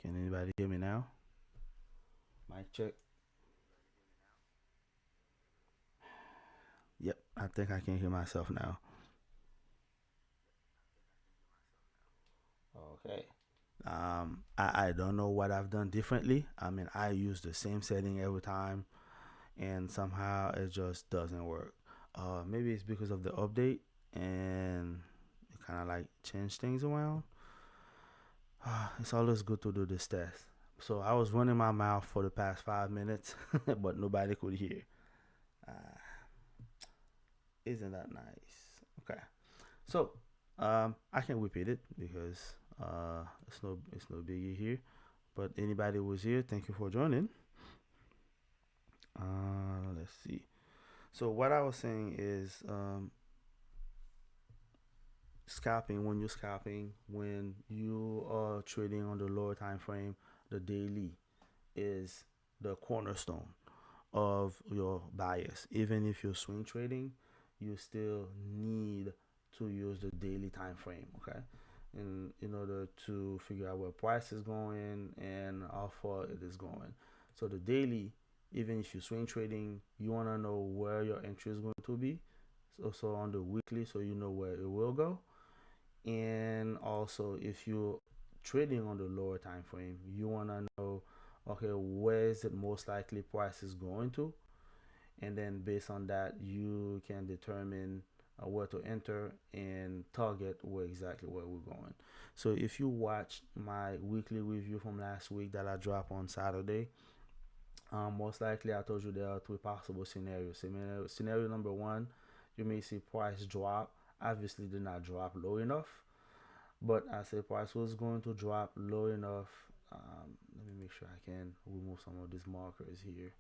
Can anybody hear me now? Mic check. Yep, I think I can hear myself now. Okay. I don't know what I've done differently. I mean, I use the same setting every time, and somehow it just doesn't work. Maybe it's because of the update, and it kind of like change things around. It's always good to do this test. So I was running my mouth for the past 5 minutes, but nobody could hear. Uh, isn't that nice? Okay. So I can repeat it because it's no biggie here. But anybody who was here, thank you for joining. Let's see. So what I was saying is scalping. When you're scalping, when you are trading on the lower time frame, the daily is the cornerstone of your bias. Even if you're swing trading, you still need to use the daily time frame, okay? In order to figure out where price is going and how far it is going. So the daily, even if you swing trading, you want to know where your entry is going to be. So on the weekly, so you know where it will go. And also, if you're trading on the lower time frame, you want to know, okay, where is it most likely price is going to, and then based on that you can determine where to enter and target where we're going. So if you watch my weekly review from last week that I dropped on Saturday, most likely I told you there are three possible scenarios. Scenario number one, you may see price drop. Obviously did not drop low enough, but I said price was going to drop low enough. Let me make sure I can remove some of these markers here.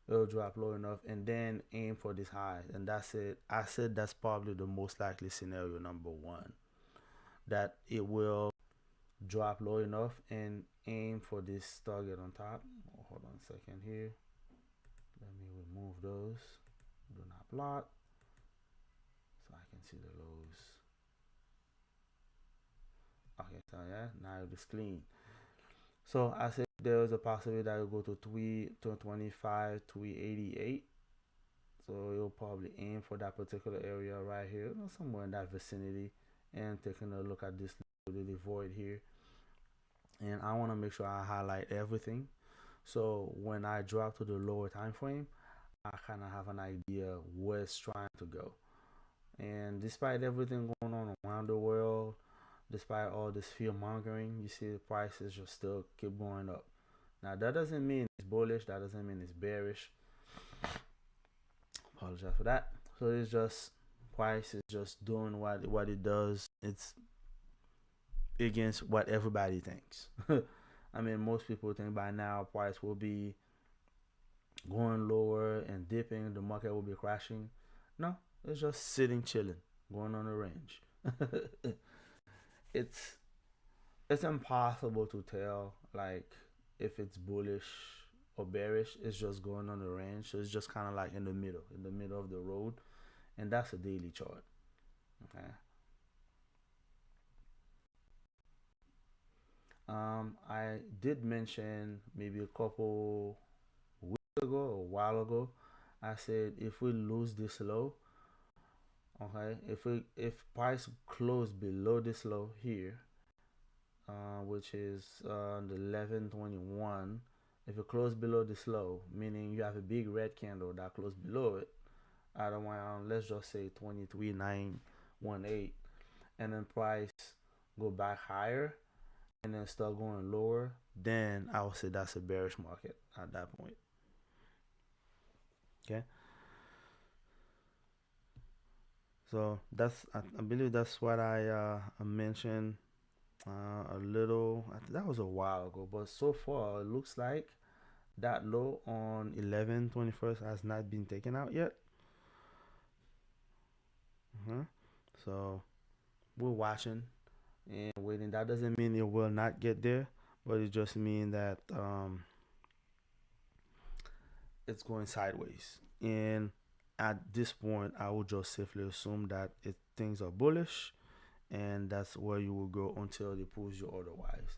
It'll drop low enough and then aim for this high, and that's it. I said that's probably the most likely scenario number one, that it will drop low enough and aim for this target on top. Oh, hold on a second here, let me remove those, do not block, so I can see the lows. Okay, so yeah, now it is clean. So I said there is a possibility that it will go to 325, 388. So you'll probably aim for that particular area right here, somewhere in that vicinity, and taking a look at this little void here. And I want to make sure I highlight everything. So when I drop to the lower time frame, I kind of have an idea where it's trying to go. And despite everything going on around the world, despite all this fear mongering, you see the prices just still keep going up. Now that doesn't mean it's bullish. That doesn't mean it's bearish. Apologize for that. So it's just price is just doing what it does. It's against what everybody thinks. I mean, most people think by now price will be going lower and dipping. The market will be crashing. No, it's just sitting, chilling, going on a range. it's it's impossible to tell like if it's bullish or bearish. It's just going on the range. So it's just kind of like in the middle of the road, and that's a daily chart. Okay. I did mention maybe a couple weeks ago or a while ago. I said if we lose this low, okay, if price close below this low here, which is the 1121. If it close below this low, meaning you have a big red candle that close below it, at around let's just say 23,918, and then price go back higher and then start going lower, then I would say that's a bearish market at that point. Okay, so I believe that's what I mentioned a little. That was a while ago, but so far it looks like that low on 11/21 has not been taken out yet. So we're watching and waiting. That doesn't mean it will not get there, but it just means that it's going sideways. And at this point, I would just safely assume that things are bullish, and that's where you will go until it proves you otherwise.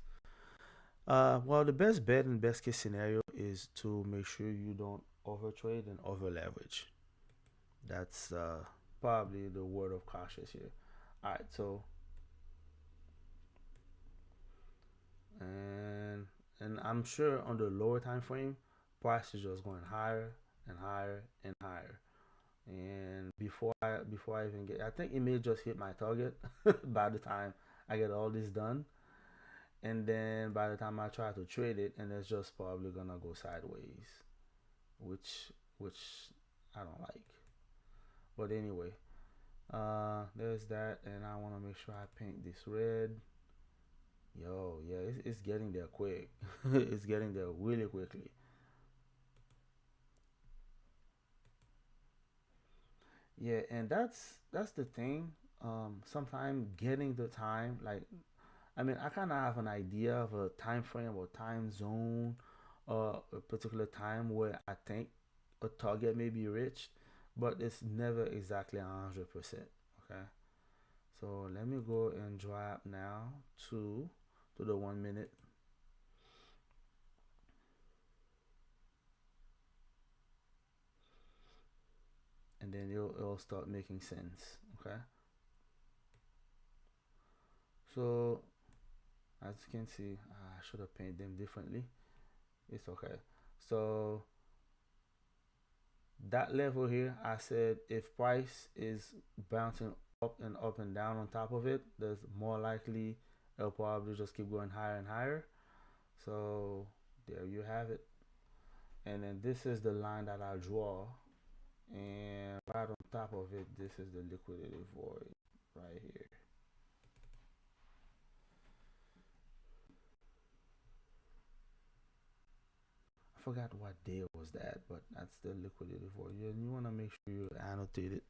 Well, the best bet and best case scenario is to make sure you don't overtrade and over leverage. That's probably the word of cautious here. All right, so and I'm sure on the lower time frame, price is just going higher and higher and higher. And before I even get, I think it may just hit my target by the time I get all this done. And then by the time I try to trade it, and it's just probably gonna go sideways, which I don't like. But anyway, there's that, and I want to make sure I paint this red. Yo, yeah, it's getting there quick. It's getting there really quickly. Yeah, and that's the thing. Sometimes getting the time, like I mean, I kind of have an idea of a time frame or time zone, a particular time where I think a target may be reached, but it's never exactly 100%. Okay, so let me go and drop now to the 1 minute, and then it'll start making sense. Okay, so as you can see, I should have painted them differently. It's okay. So that level here, I said if price is bouncing up and down on top of it, there's more likely it'll probably just keep going higher and higher. So there you have it. And then this is the line that I draw, and right on top of it, this is the liquidity void right here. I forgot what day was that, but that's the liquidity void. You want to make sure you annotate it.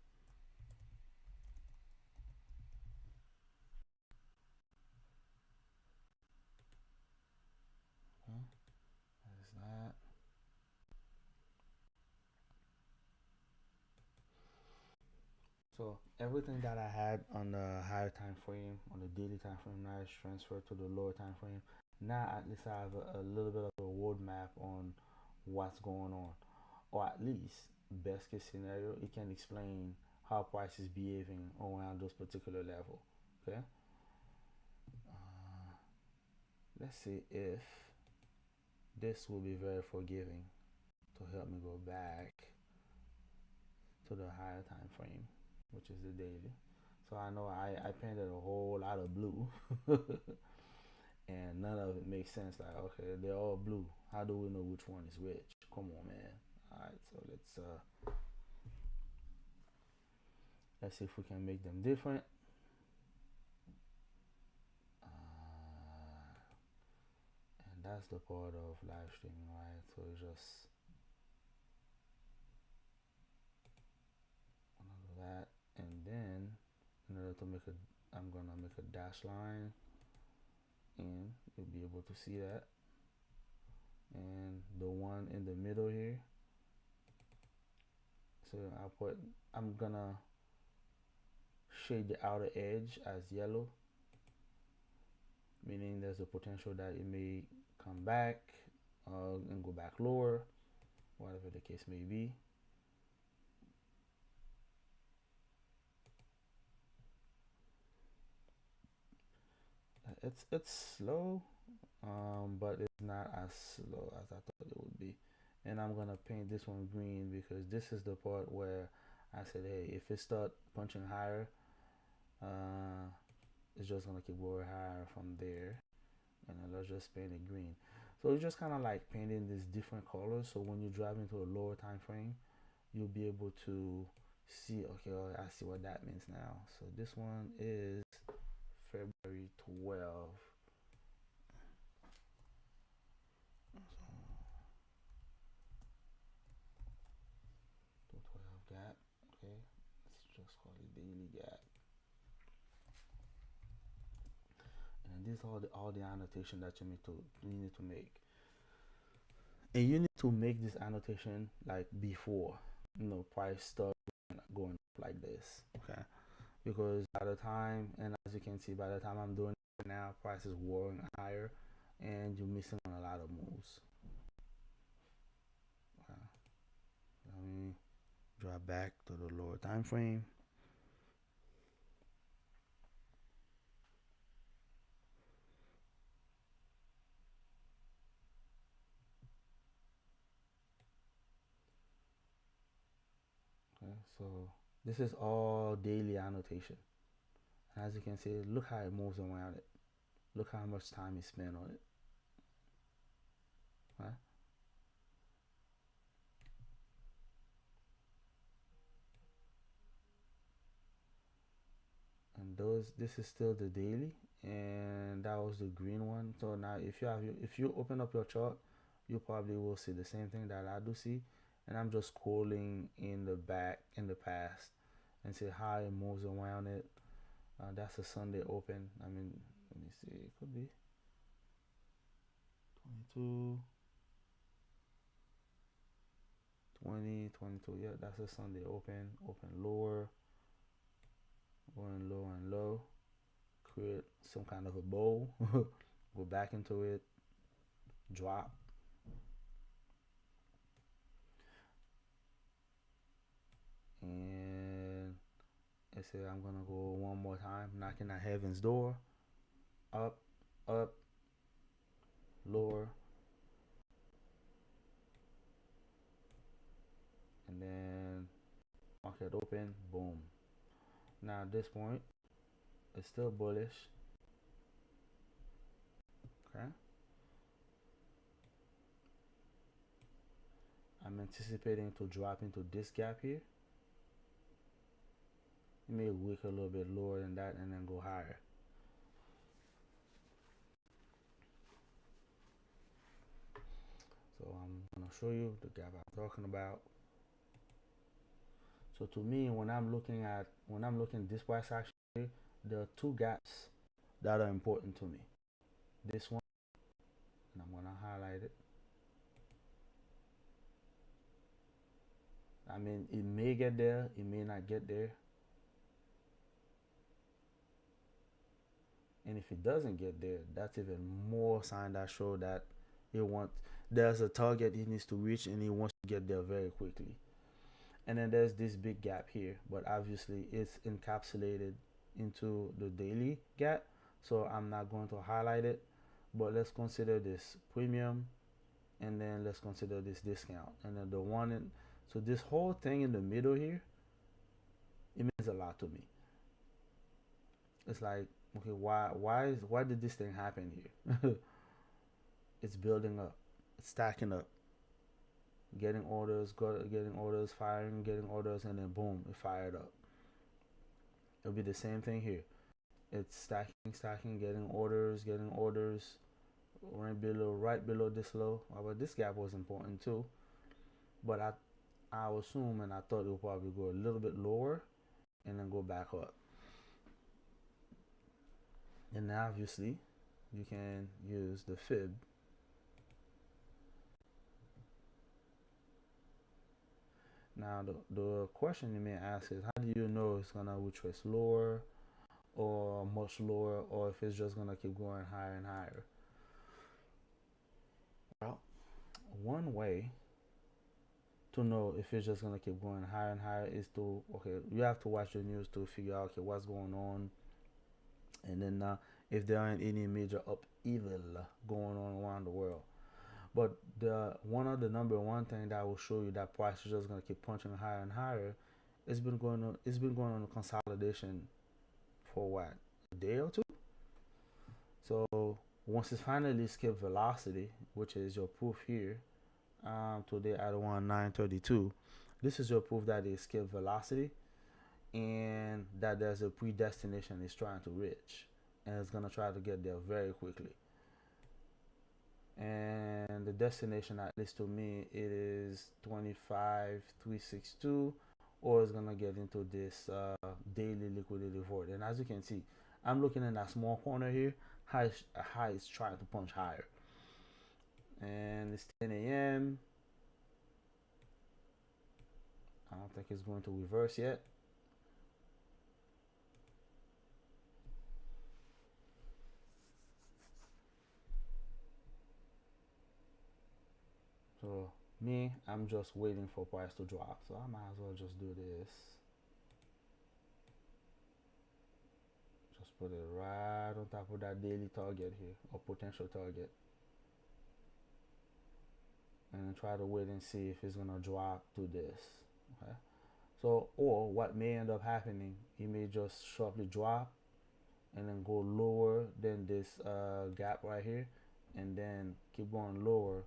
Okay, that's that. So everything that I had on the higher time frame, on the daily time frame, now is transferred to the lower time frame. Now at least I have a little bit of a roadmap on what's going on, or at least best case scenario, it can explain how price is behaving around those particular level. Okay, uh, let's see if this will be very forgiving to help me go back to the higher time frame, which is the daily. So I know I painted a whole lot of blue and none of it makes sense. Like, okay, they're all blue. How do we know which one is which? Come on, man. All right, so let's see if we can make them different. And that's the part of live streaming, right? So it's just that, and then in order to make a, I'm gonna make a dash line, and you'll be able to see that. And the one in the middle here, so I'm gonna shade the outer edge as yellow, meaning there's a potential that it may come back and go back lower, whatever the case may be. It's slow, but it's not as slow as I thought it would be. And I'm gonna paint this one green because this is the part where I said, hey, if it start punching higher, uh, it's just gonna keep going higher from there. And then let's just paint it green. So it's just kind of like painting these different colors. So when you drive into a lower time frame, you'll be able to see. Okay, well, I see what that means now. So this one is February 12th. So 12 gap. Okay, let's just call it daily gap. And these are all the annotation that you need to make. And you need to make this annotation like before price start going up like this. Okay, because by the time, and as you can see, by the time I'm doing it now, price is warring higher. and you're missing on a lot of moves. Okay. Let me drop back to the lower time frame. Okay, so this is all daily annotation. And as you can see, look how it moves around it. Look how much time he spent on it. Right? And this is still the daily, and that was the green one. So now if you open up your chart, you probably will see the same thing that I do see. And I'm just scrolling in the back in the past and see how it moves around it. That's a Sunday open. I mean, let me see. It could be 22, 20, 22. Yeah, that's a Sunday open. Open lower, going low and low. Create some kind of a bow. Go back into it. Drop. And I said I'm gonna go one more time, knocking at heaven's door. Up, up, lower, and then market open, boom. Now at this point, it's still bullish. Okay. I'm anticipating to drop into this gap here. It may wick a little bit lower than that and then go higher. So I'm gonna show you the gap I'm talking about. So to me, when I'm looking this price action here, there are two gaps that are important to me. This one, and I'm gonna highlight it. I mean, it may get there, it may not get there. And if it doesn't get there, that's even more sign that show that he wants there's a target he needs to reach and he wants to get there very quickly. And then there's this big gap here, but obviously it's encapsulated into the daily gap, so I'm not going to highlight it. But let's consider this premium, and then let's consider this discount, and then the one in, so this whole thing in the middle here, it means a lot to me. It's like, okay, why did this thing happen here? It's building up, it's stacking up, getting orders, firing, getting orders, and then boom, it fired up. It'll be the same thing here. It's stacking, getting orders, right below this low. But this gap was important too. But I assume and I thought it would probably go a little bit lower and then go back up. And now obviously you can use the fib. Now the question you may ask is, how do you know it's gonna retrace lower or much lower, or if it's just gonna keep going higher and higher? Well, one way to know if it's just gonna keep going higher and higher is to, okay, you have to watch the news to figure out, okay, what's going on, and then if there aren't any major upheaval going on around the world. But the one of the number one thing that will show you that price is just gonna keep punching higher and higher. It's been going on a consolidation for what, a day or two. So once it finally skipped velocity, which is your proof here, today at 1932, this is your proof that it skipped velocity and that there's a predestination it's trying to reach, and it's gonna try to get there very quickly. And the destination, at least to me, it is 25,362, or it's gonna get into this daily liquidity void. And as you can see, I'm looking in that small corner here. High is trying to punch higher, and it's 10 a.m. I don't think it's going to reverse yet. Me, I'm just waiting for price to drop, so I might as well just do this. Just put it right on top of that daily target here, or potential target, and then try to wait and see if it's gonna drop to this. Okay. So, or what may end up happening, it may just sharply drop and then go lower than this gap right here, and then keep going lower,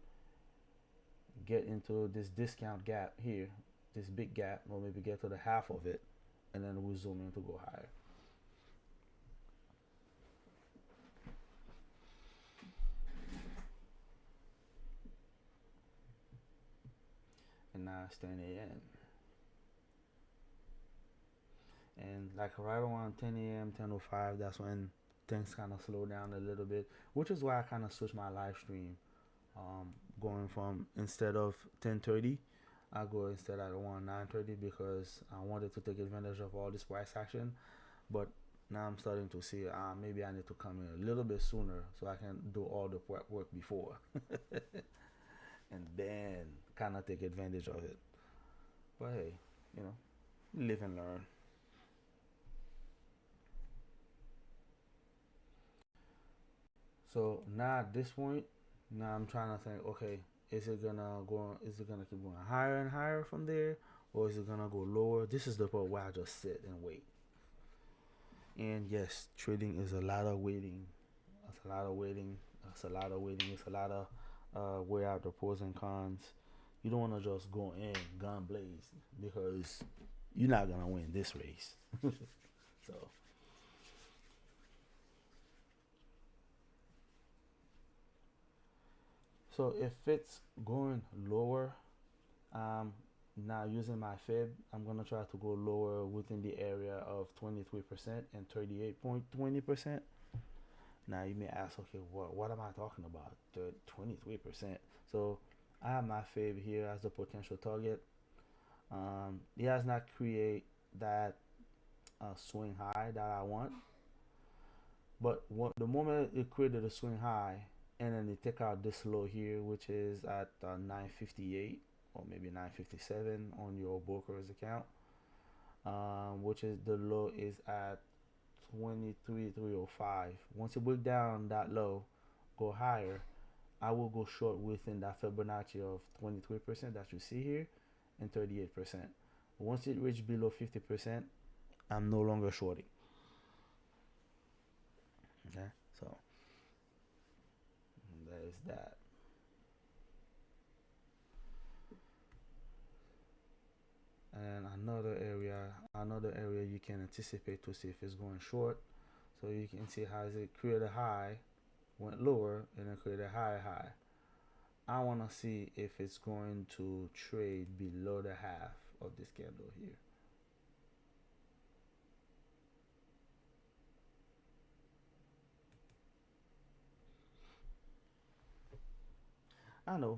get into this discount gap here, this big gap, or maybe get to the half of it, and then we'll zoom in to go higher. And now it's 10 a.m. And like right around 10 a.m., 10:05, that's when things kind of slow down a little bit, which is why I kind of switched my live stream, going from instead of 10:30, I go instead at around 9:30 because I wanted to take advantage of all this price action. But now I'm starting to see maybe I need to come in a little bit sooner so I can do all the prep work before, and then kind of take advantage of it. But hey, you know, live and learn. So now at this point, now I'm trying to think, okay, is it gonna go? Is it gonna keep going higher and higher from there, or is it gonna go lower? This is the part where I just sit and wait. And yes, trading is a lot of waiting. It's a lot of waiting. It's a lot of waiting. It's a lot of weigh out the pros and cons. You don't want to just go in gun blaze because you're not gonna win this race. So, so if it's going lower, um, now using my fib, I'm gonna try to go lower within the area of 23% and 38.20%. Now you may ask, okay, what am I talking about? The 23%. So I have my fib here as the potential target. It has not create that swing high that I want, but the moment it created a swing high, and then it take out this low here, which is at 958 or maybe 957 on your broker's account, which is the low is at 23,305. Once you break down that low, go higher, I will go short within that Fibonacci of 23% that you see here and 38%. Once it reaches below 50%, I'm no longer shorting. Okay, so that is that. And another area you can anticipate to see if it's going short. So you can see how it created a high, went lower, and then created a higher high. I want to see if it's going to trade below the half of this candle here. I know,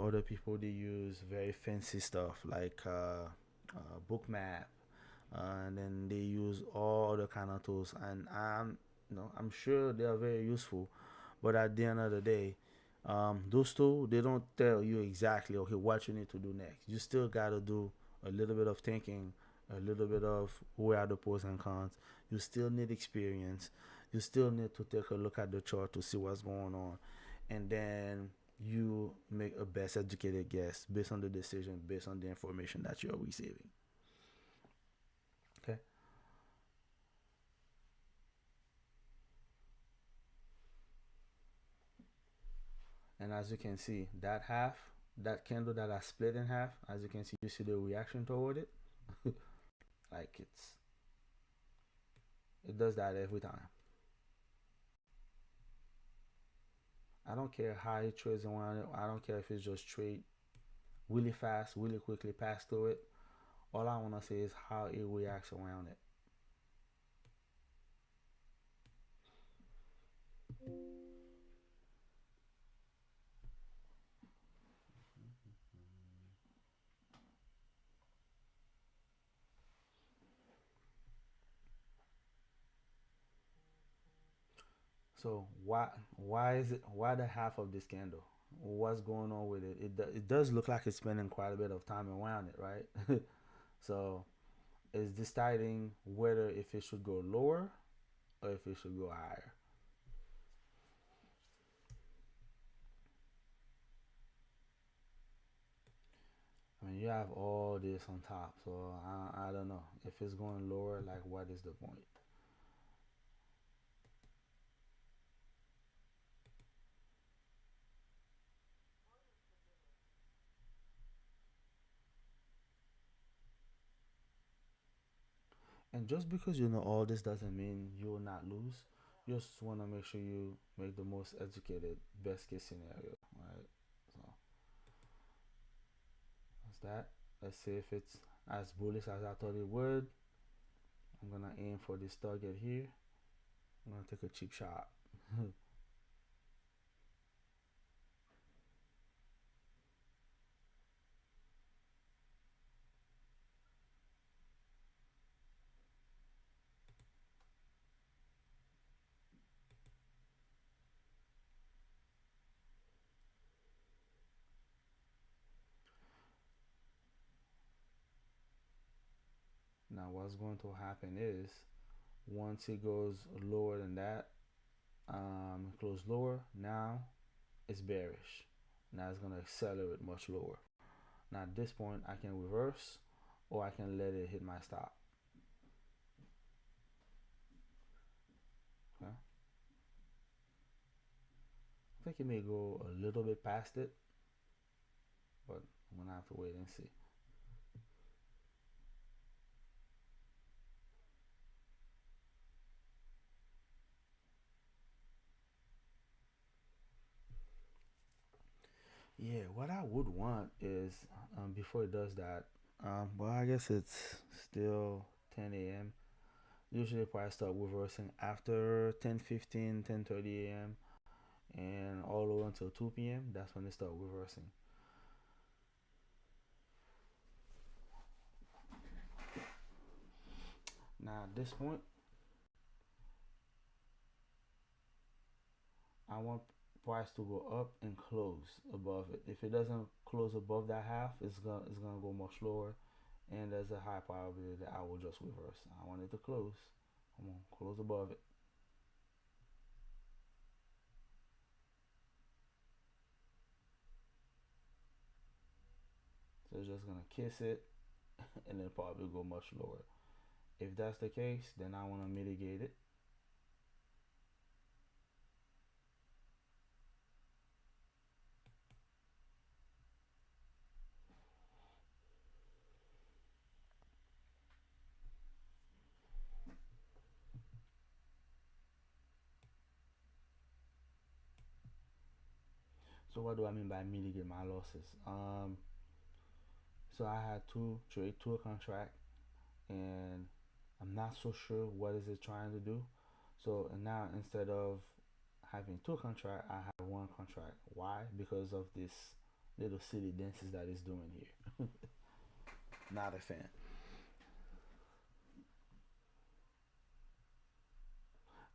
other people they use very fancy stuff like book map, and then they use all the kind of tools, and I'm sure they are very useful, but at the end of the day, those tools they don't tell you exactly okay what you need to do next. You still gotta do a little bit of thinking, a little bit of where are the pros and cons. You still need experience. You still need to take a look at the chart to see what's going on, and then you make a best educated guess based on the decision, based on the information that you're receiving. Okay. And as you can see, that half, that candle that I split in half, as you can see, you see the reaction toward it. Like it does that every time. I don't care how it trades around it. I don't care if it's just trade really fast, really quickly, pass through it. All I want to say is how it reacts around it. So why is it why the half of this candle? what's going on with it. It does look like it's spending quite a bit of time around it, right? So it's deciding whether if it should go lower or if it should go higher. I mean, you have all this on top, so I don't know if it's going lower. Like, what is the point? And just because you know all this doesn't mean you will not lose. You just want to make sure you make the most educated, best case scenario, right? So that's that. Let's see if it's as bullish as I thought it would. I'm gonna aim for this target here. I'm gonna take a cheap shot. Now, what's going to happen is once it goes lower than that, it close lower. Now it's bearish. Now it's gonna accelerate much lower. Now at this point, I can reverse, or I can let it hit my stop. Okay, I think it may go a little bit past it, but I'm gonna have to wait and see. Yeah, what I would want is before it does that. Well, I guess it's still 10 a.m. Usually, probably start reversing after 10:15, 10:30 a.m. and all the way until 2 p.m. That's when they start reversing. Now, at this point, I want price to go up and close above it. If it doesn't close above that half, it's gonna go much lower, and there's a high probability that I will just reverse. I want it to close. I'm gonna close above it. So it's just gonna kiss it, and then probably go much lower. If that's the case, then I want to mitigate it. So what do I mean by mitigate my losses? So I had two trade, two contract, and I'm not so sure what is it trying to do. So and now instead of having two contract, I have one contract. Why? Because of this little silly dances that it's doing here. Not a fan.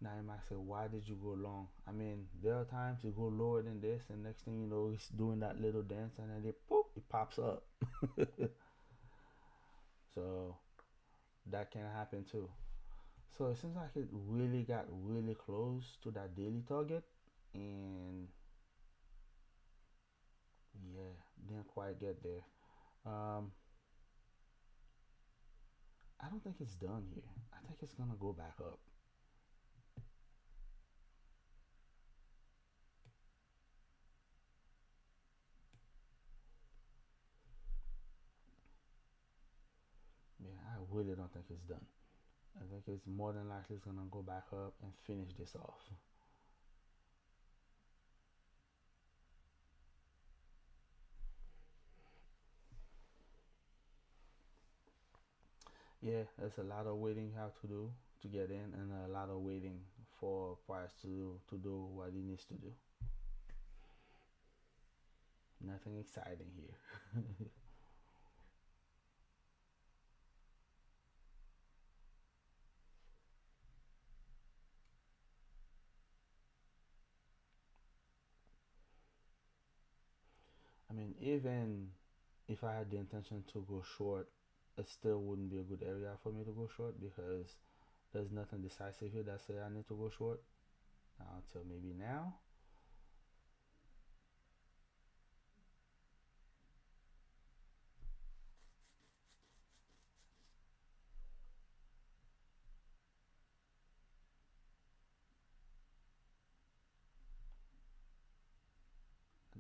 Now you might say, why did you go long? I mean, there are times you go lower than this, and next thing you know, it's doing that little dance, and then it poop, it pops up. So that can happen too. So it seems like it really got really close to that daily target, and yeah, didn't quite get there. Um, I don't think it's done here. I think it's gonna go back up. Yeah, I really don't think it's done. I think it's more than likely it's gonna go back up and finish this off. Yeah, there's a lot of waiting you have to do to get in, and a lot of waiting for price to do what it needs to do. Nothing exciting here. even if I had the intention to go short, it still wouldn't be a good area for me to go short because there's nothing decisive here that say I need to go short until maybe now.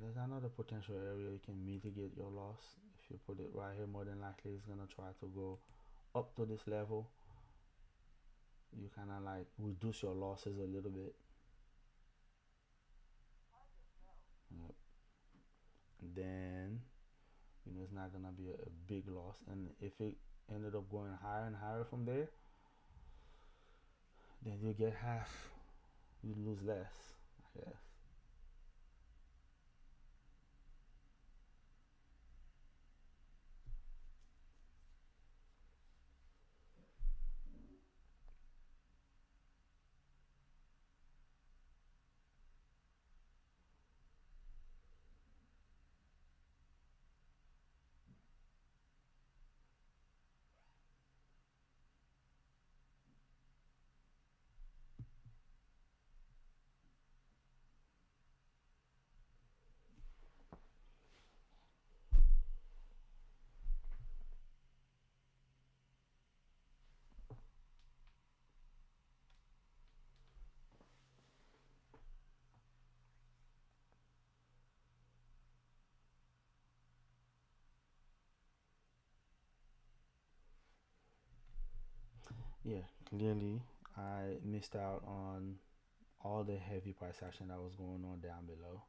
There's another potential area you can mitigate your loss. If you put it right here, more than likely it's gonna try to go up to this level. You kind of like reduce your losses a little bit. Yep. And then it's not gonna be a big loss. And if it ended up going higher and higher from there, then you get half. You lose less, I guess. Yeah, clearly I missed out on all the heavy price action that was going on down below.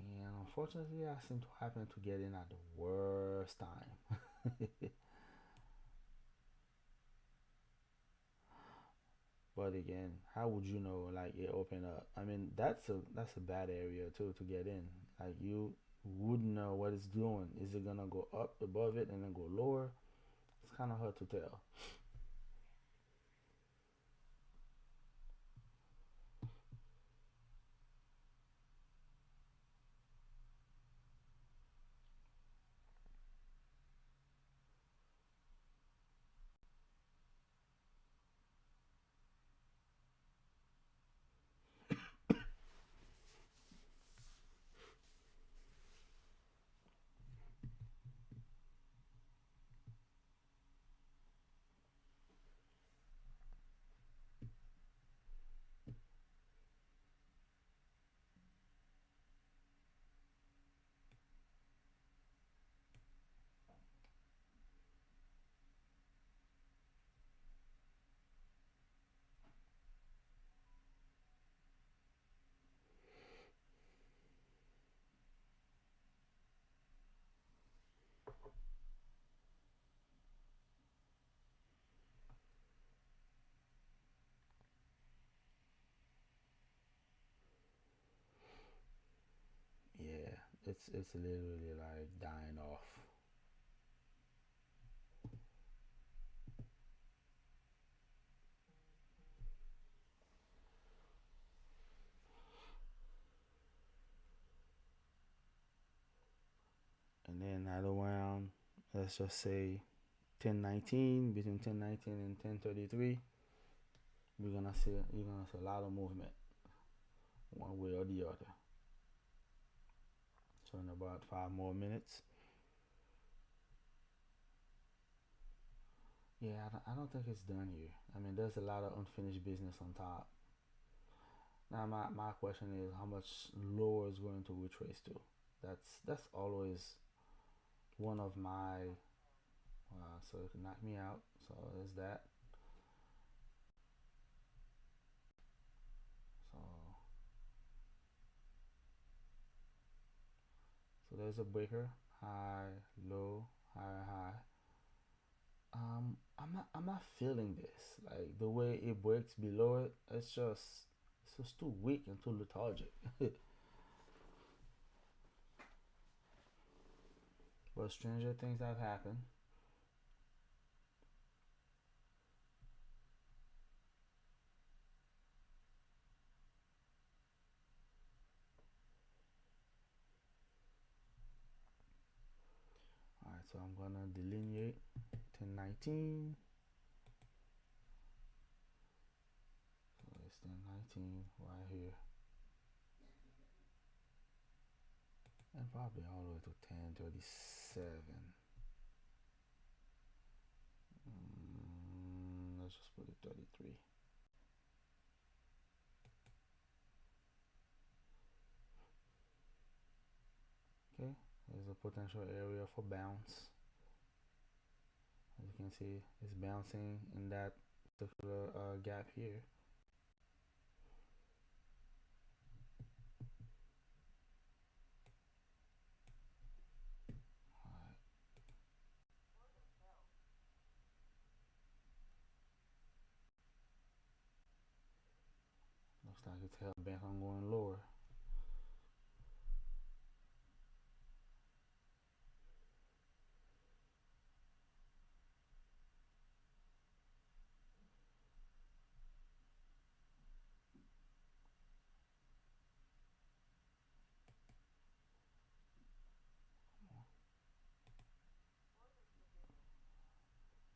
And unfortunately, I seem to happen to get in at the worst time. But again, how would you know like it opened up? I mean, that's a bad area too to get in. Like you wouldn't know what it's doing. Is it gonna go up above it and then go lower? It's kind of hard to tell. Yeah, it's literally like dying off. And then at around, let's just say 10:19, between 10:19 and 10:33, you're gonna see a lot of movement one way or the other. So in about 5 more minutes. Yeah, I don't think it's done here. I mean, there's a lot of unfinished business on top. Now, my question is how much lower is going to retrace to? That's always one of my so it can knock me out. So there's that. So there's a breaker, high, low, high, high. I'm not feeling this. Like the way it breaks below it, it's just too weak and too lethargic. But stranger things have happened. gonna delineate 1019. So it's 1019 right here. And probably all the way to 1037. Let's just put it 33. Okay, there's a potential area for bounce. As you can see, it's bouncing in that particular gap here. Alright. Looks like it's held back on going lower.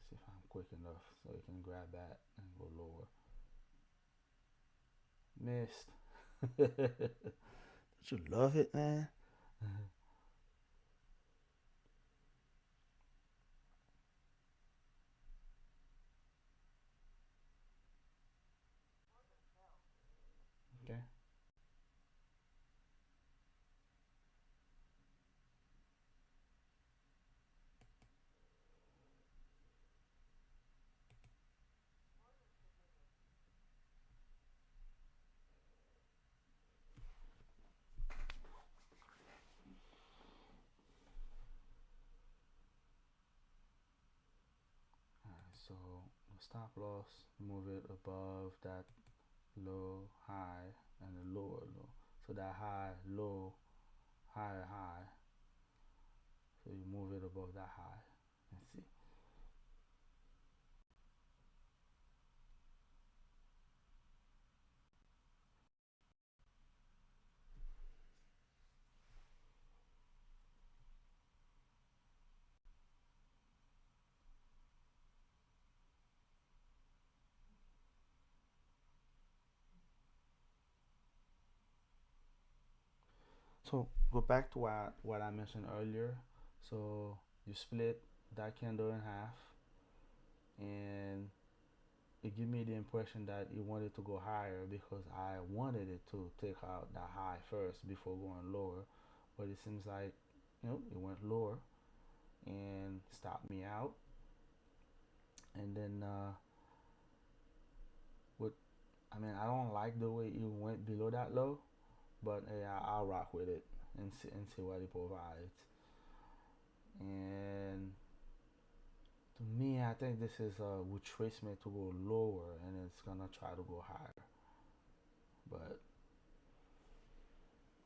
See if I'm quick enough so you can grab that and go lower. Missed. Don't you love it, man? Okay. Alright, so the stop loss, move it above that low, high, and the lower low. So that high, low, higher, high. So you move it above that high. Let's see. So go back to what I mentioned earlier. So you split that candle in half, and it gave me the impression that it wanted to go higher because I wanted it to take out that high first before going lower. But it seems like, it went lower and stopped me out. And then with I mean, I don't like the way it went below that low, but yeah, I'll rock with it and see what it provides. And to me, I think this is a retracement to go lower, and it's gonna try to go higher. But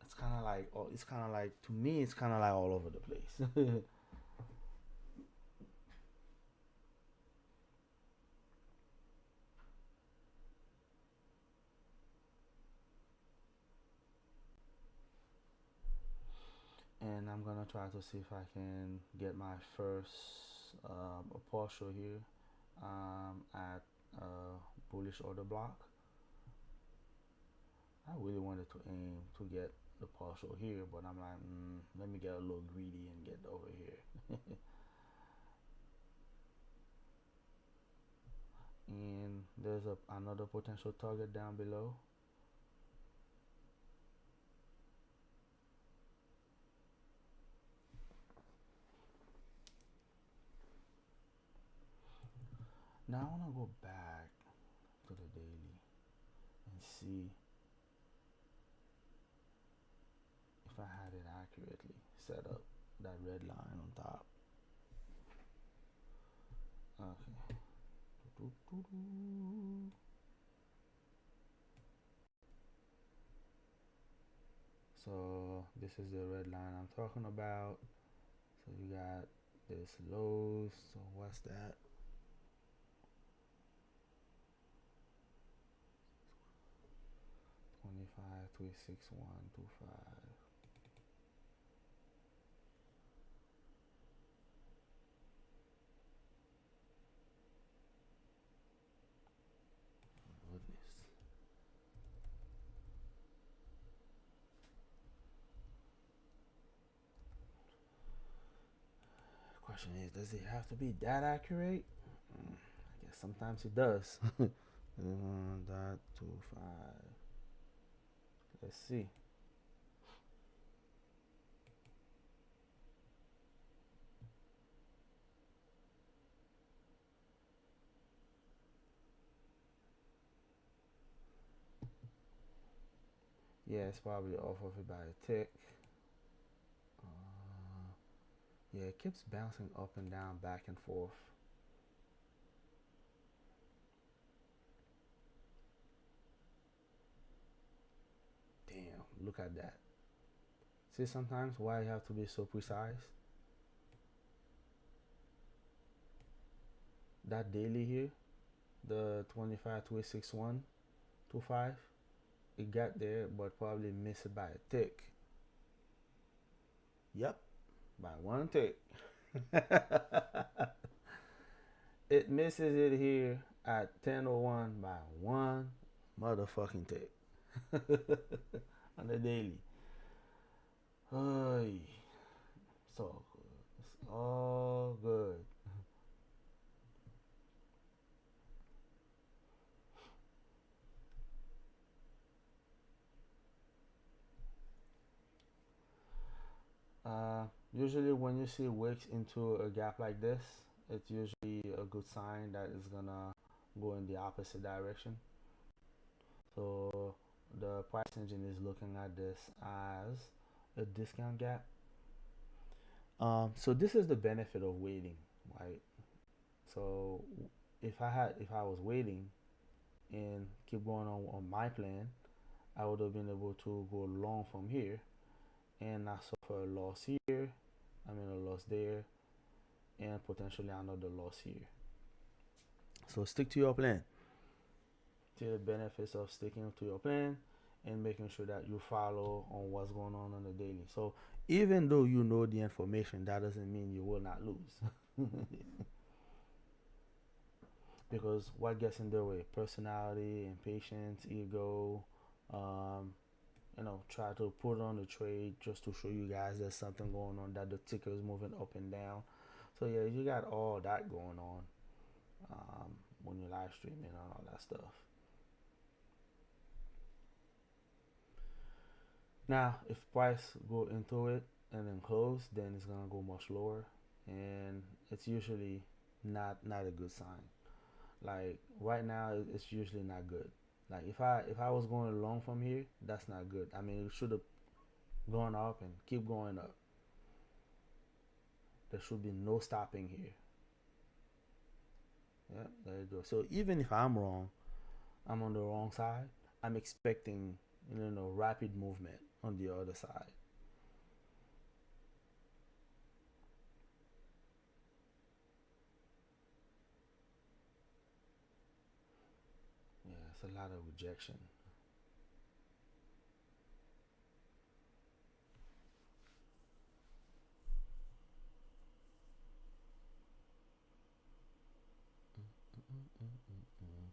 it's kind of like to me, it's kind of like all over the place. And I'm gonna try to see if I can get my first a partial here at bullish order block. I really wanted to aim to get the partial here, but I'm like, let me get a little greedy and get over here. And there's another potential target down below. Now I want to go back to the daily and see if I had it accurately set up that red line on top. Okay. So this is the red line I'm talking about. So you got this lows. So what's that? 25, 36125. Question is, does it have to be that accurate? I guess sometimes it does. That 2 5. Let's see. Yeah, it's probably off of it by a tick. Uh, yeah, it keeps bouncing up and down, back and forth. Damn, look at that. See, sometimes why you have to be so precise. That daily here, the 25 it got there, but probably missed it by a tick. Yep, by one tick. It misses it here at 10:01 by one motherfucking tick on the daily. Ay, it's all good. It's all good. Usually, when you see wicks into a gap like this, it's usually a good sign that it's gonna go in the opposite direction. So the price engine is looking at this as a discount gap. So this is the benefit of waiting, right? So if I was waiting and keep going on my plan, I would have been able to go long from here and not suffer a loss here. I mean a loss there and potentially another loss here. So stick to your plan. See the benefits of sticking to your plan and making sure that you follow on what's going on the daily. So even though you know the information, that doesn't mean you will not lose. Because what gets in their way? Personality, impatience, ego. Um, try to put on the trade just to show you guys there's something going on, that the ticker is moving up and down. So yeah, you got all that going on when you're live streaming and all that stuff. Now, if price go into it and then close, then it's gonna go much lower, and it's usually not a good sign. Like right now, it's usually not good. Like if I was going long from here, that's not good. I mean, it should have gone up and keep going up. There should be no stopping here. Yeah, there you go. So even if I'm wrong, I'm on the wrong side. I'm expecting rapid movement on the other side. Yeah, it's a lot of rejection. Mm-mm-mm-mm.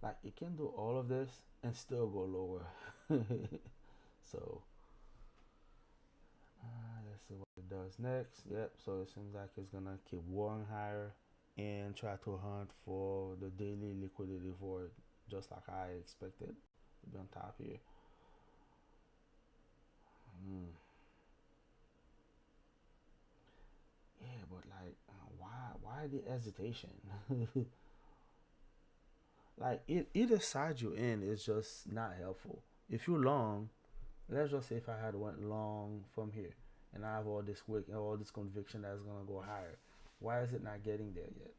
Like it can do all of this and still go lower. So let's see what it does next. Yep. So it seems like it's gonna keep warring higher and try to hunt for the daily liquidity void, just like I expected to be on top here. Mm. Yeah, but like, why the hesitation? Like, either side you in is just not helpful. If you long, let's just say if I had went long from here, and I have all this wick and all this conviction that it's gonna go higher, why is it not getting there yet?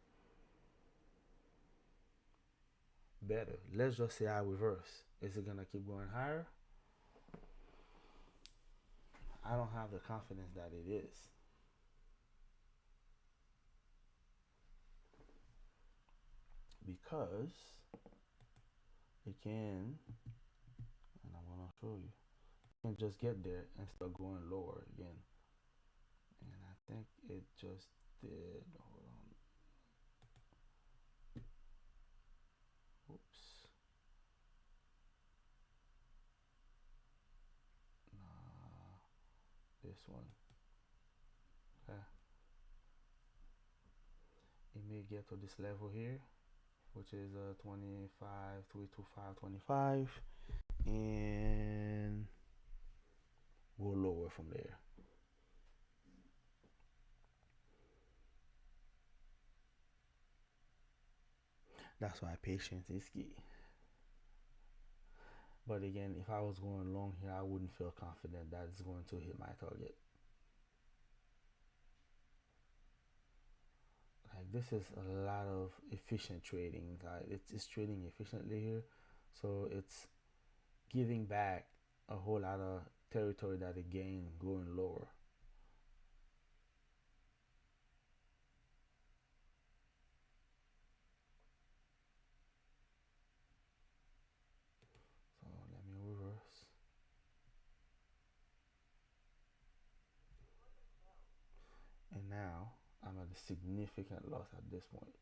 Better. Let's just say I reverse. Is it gonna keep going higher? I don't have the confidence that it is. Because it can, and I'm gonna show you. You can just get there and start going lower again. And I think it just did. Hold on. Oops. Nah, this one. Okay. It may get to this level here, which is 25, 325, 25, and go lower from there. That's why patience is key. But again, if I was going long here, I wouldn't feel confident that it's going to hit my target. Like this is a lot of efficient trading. It's trading efficiently here, so it's giving back a whole lot of territory that it gained going lower. So let me reverse. And now I'm at a significant loss at this point.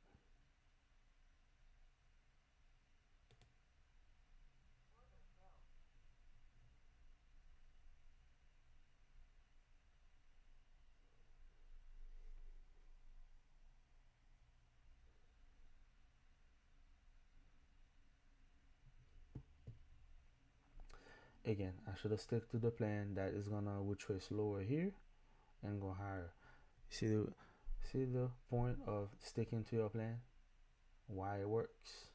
Again, I should have stuck to the plan that is gonna retrace lower here and go higher. See the point of sticking to your plan? Why it works?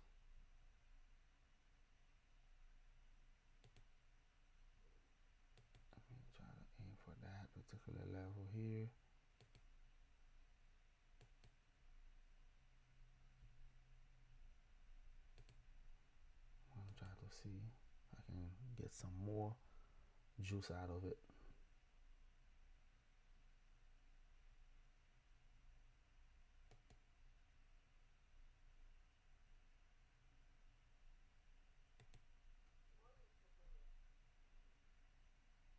Let me try to aim for that particular level here. I'm gonna try to see if I can get some more juice out of it.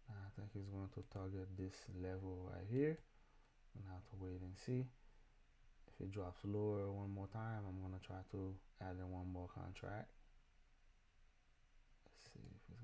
I think he's going to target this level right here. I'm gonna have to wait and see. If it drops lower one more time, I'm gonna try to add in one more contract. Let's see if